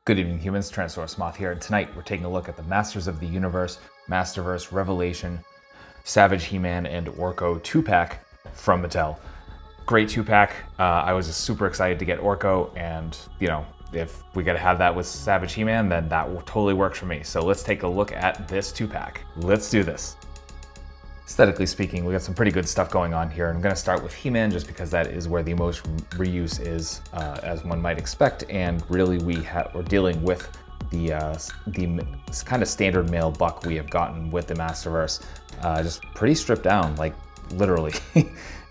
Good evening, humans. Tyrannosaurusmoth here, and tonight we're taking a look at the Masters of the Universe, Masterverse, Revelation, Savage He-Man, and Orko 2-pack from Mattel. Great 2-pack. I was just super excited to get Orko, and if we gotta have that with Savage He-Man, then that will totally work for me. So let's take a look at this 2-pack. Let's do this. Aesthetically speaking, we got some pretty good stuff going on here. I'm going to start with He-Man just because that is where the most reuse is, as one might expect. And really, we're dealing with the kind of standard male buck we have gotten with the Masterverse, just pretty stripped down, like literally.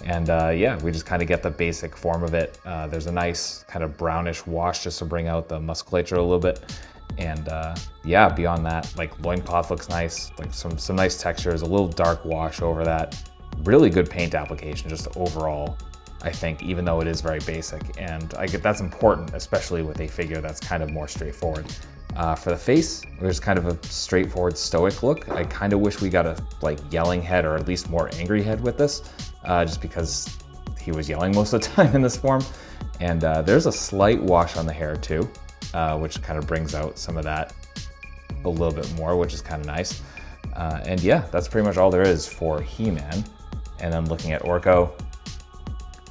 And yeah, we just kind of get the basic form of it. There's a nice kind of brownish wash just to bring out the musculature a little bit. And yeah, beyond that, like loincloth looks nice, like some nice textures, a little dark wash over that. Really good paint application just overall, I think, even though it is very basic. And I get that's important, especially with a figure that's kind of more straightforward. For the face, there's kind of a straightforward stoic look. I kind of wish we got a like yelling head or at least more angry head with this, just because he was yelling most of the time in this form. And there's a slight wash on the hair too. Which kind of brings out some of that a little bit more, which is kind of nice. And yeah, that's pretty much all there is for He-Man. And then looking at Orko,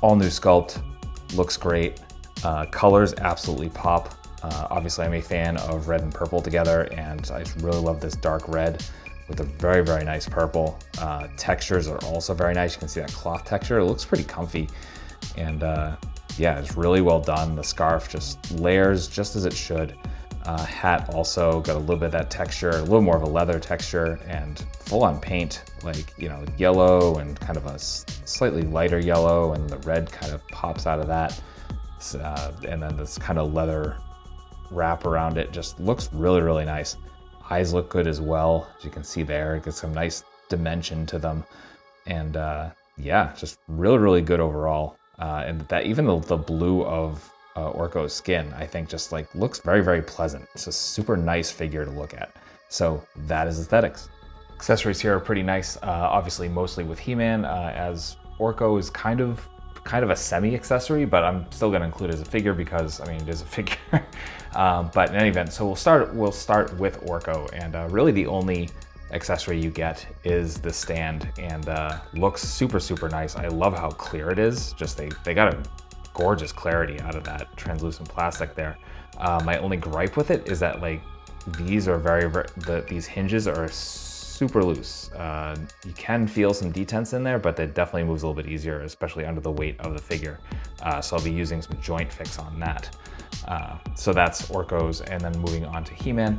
all new sculpt, looks great. Colors absolutely pop. Obviously, I'm a fan of red and purple together, and I just really love this dark red with a very, very nice purple. Textures are also very nice. You can see that cloth texture. It looks pretty comfy. And yeah, it's really well done. The scarf just layers just as it should. Hat also got a little bit of that texture, a little more of a leather texture, and full on paint, like, yellow and kind of a slightly lighter yellow, and the red kind of pops out of that. And then this kind of leather wrap around it just looks really, really nice. Eyes look good as well. As you can see there, it gets some nice dimension to them. And yeah, just really, really good overall. And that even the blue of Orko's skin, I think just like looks very, very pleasant. It's a super nice figure to look at. So that is aesthetics. Accessories here are pretty nice. Obviously, mostly with He-Man, as Orko is kind of a semi-accessory, but I'm still going to include it as a figure because, I mean, it is a figure. But in any event, so we'll start with Orko, and really the only accessory you get is the stand, and looks super, super nice. I love how clear it is. Just they got a gorgeous clarity out of that translucent plastic there. My only gripe with it is that like these are these hinges are super loose. You can feel some detents in there, but it definitely moves a little bit easier, especially under the weight of the figure. So I'll be using some joint fix on that. So that's Orko's, and then moving on to He-Man,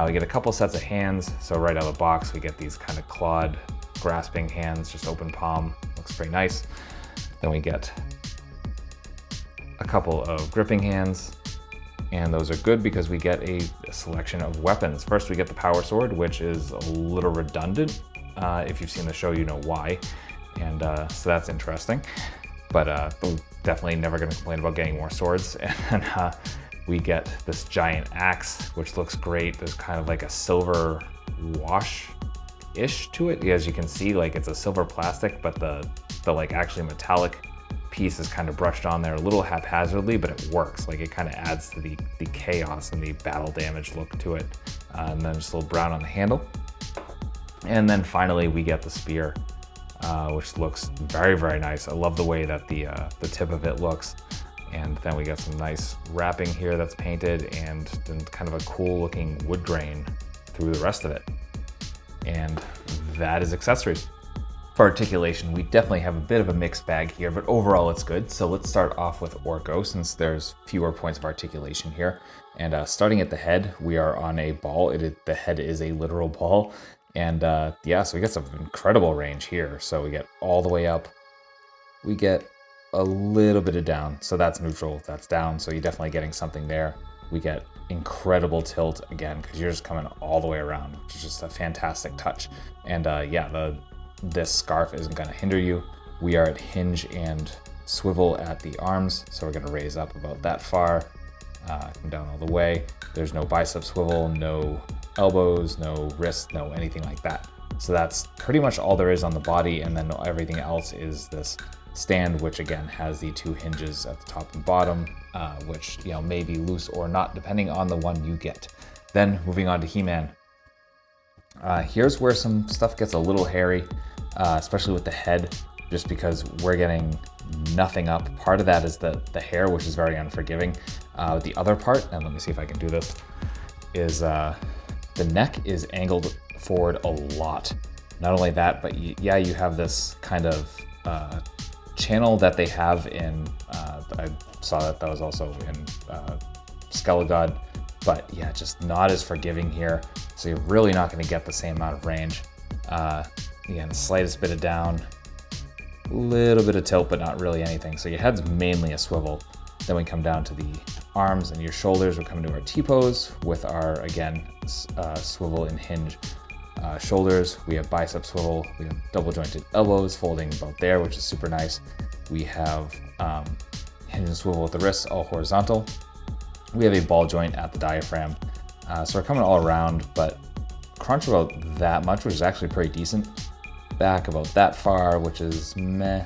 we get a couple sets of hands. So right out of the box, we get these kind of clawed, grasping hands, just open palm, looks pretty nice. Then we get a couple of gripping hands, and those are good because we get a selection of weapons. First, we get the power sword, which is a little redundant. If you've seen the show, you know why. And so that's interesting. But definitely never going to complain about getting more swords. And then we get this giant axe, which looks great. There's kind of like a silver wash-ish to it. As you can see, like it's a silver plastic, but the like actually metallic piece is kind of brushed on there a little haphazardly, but it works. Like it kind of adds to the chaos and the battle damage look to it. And then just a little brown on the handle. And then finally we get the spear, which looks very, very nice. I love the way that the tip of it looks. And then we got some nice wrapping here that's painted, and then kind of a cool looking wood grain through the rest of it. And that is accessories. For articulation, we definitely have a bit of a mixed bag here, but overall it's good. So let's start off with Orko, since there's fewer points of articulation here. And starting at the head, we are on a ball. The head is a literal ball. And yeah, so we get some incredible range here. So we get all the way up. We get a little bit of down. So that's neutral, that's down. So you're definitely getting something there. We get incredible tilt again, because you're just coming all the way around, which is just a fantastic touch. And yeah, this scarf isn't going to hinder you. We are at hinge and swivel at the arms, so we're going to raise up about that far, come down all the way. There's no bicep swivel, no elbows, no wrists, no anything like that. So that's pretty much all there is on the body, and then everything else is this stand, which again has the 2 hinges at the top and bottom, which may be loose or not depending on the one you get. Then moving on to He-Man. Here's where some stuff gets a little hairy, especially with the head, just because we're getting nothing up. Part of that is the hair, which is very unforgiving. The other part, and let me see if I can do this, is the neck is angled forward a lot. Not only that, but you have this kind of channel that they have in, I saw that was also in Skelegod, but yeah, just not as forgiving here. So you're really not going to get the same amount of range. Again, the slightest bit of down, a little bit of tilt, but not really anything. So your head's mainly a swivel. Then we come down to the arms and your shoulders. We're coming to our T-pose with our, again, swivel and hinge shoulders. We have bicep swivel. We have double jointed elbows folding about there, which is super nice. We have hinge and swivel with the wrists, all horizontal. We have a ball joint at the diaphragm. So we're coming all around, but crunch about that much, which is actually pretty decent. Back about that far, which is meh.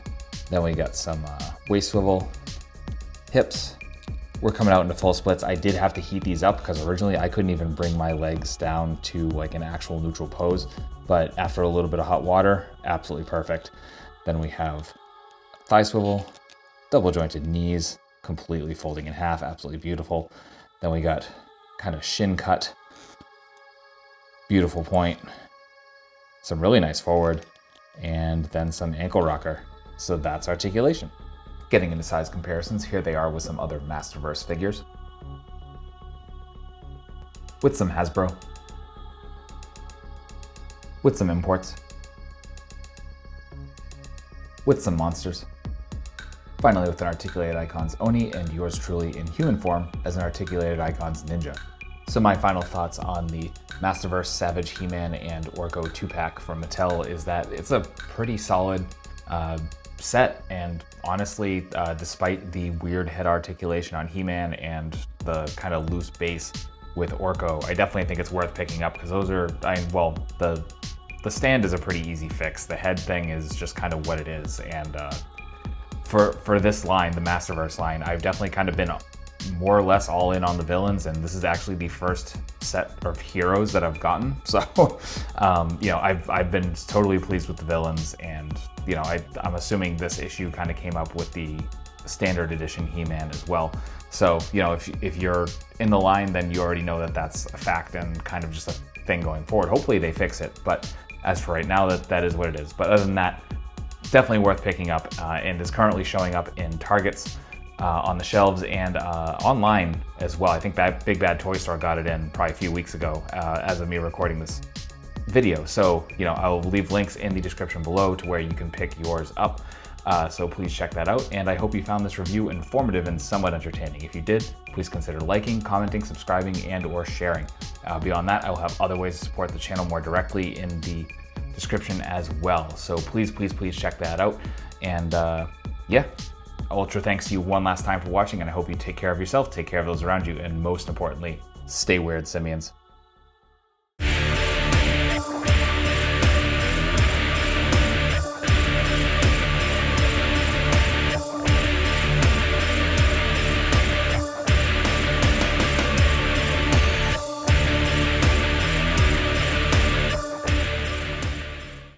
Then we got some waist swivel, hips. We're coming out into full splits. I did have to heat these up because originally I couldn't even bring my legs down to like an actual neutral pose, but after a little bit of hot water, absolutely perfect. Then we have thigh swivel, double jointed knees, completely folding in half, absolutely beautiful. Then we got kind of shin cut, beautiful point, some really nice forward, and then some ankle rocker. So that's articulation. Getting into size comparisons, here they are with some other Masterverse figures. With some Hasbro. With some imports. With some monsters. Finally with an Articulated Icons Oni, and yours truly in human form as an Articulated Icons Ninja. So my final thoughts on the Masterverse Savage He-Man and Orko 2-pack from Mattel is that it's a pretty solid set, and honestly, despite the weird head articulation on He-Man and the kind of loose base with Orko, I definitely think it's worth picking up because those are, the stand is a pretty easy fix. The head thing is just kind of what it is, and for this line, the Masterverse line, I've definitely kind of been more or less all in on the villains, and this is actually the first set of heroes that I've gotten. So, I've been totally pleased with the villains, and I'm assuming this issue kind of came up with the standard edition He-Man as well. So, if you're in the line, then you already know that that's a fact and kind of just a thing going forward. Hopefully they fix it, but as for right now, that is what it is. But other than that, definitely worth picking up, and is currently showing up in Targets, on the shelves, and online as well. I think that Big Bad Toy Store got it in probably a few weeks ago as of me recording this video. So, I'll leave links in the description below to where you can pick yours up. So please check that out. And I hope you found this review informative and somewhat entertaining. If you did, please consider liking, commenting, subscribing, and or sharing. Beyond that, I will have other ways to support the channel more directly in the description as well. So please check that out. And yeah, ultra thanks to you one last time for watching, and I hope you take care of yourself, take care of those around you, and most importantly, stay weird, simians.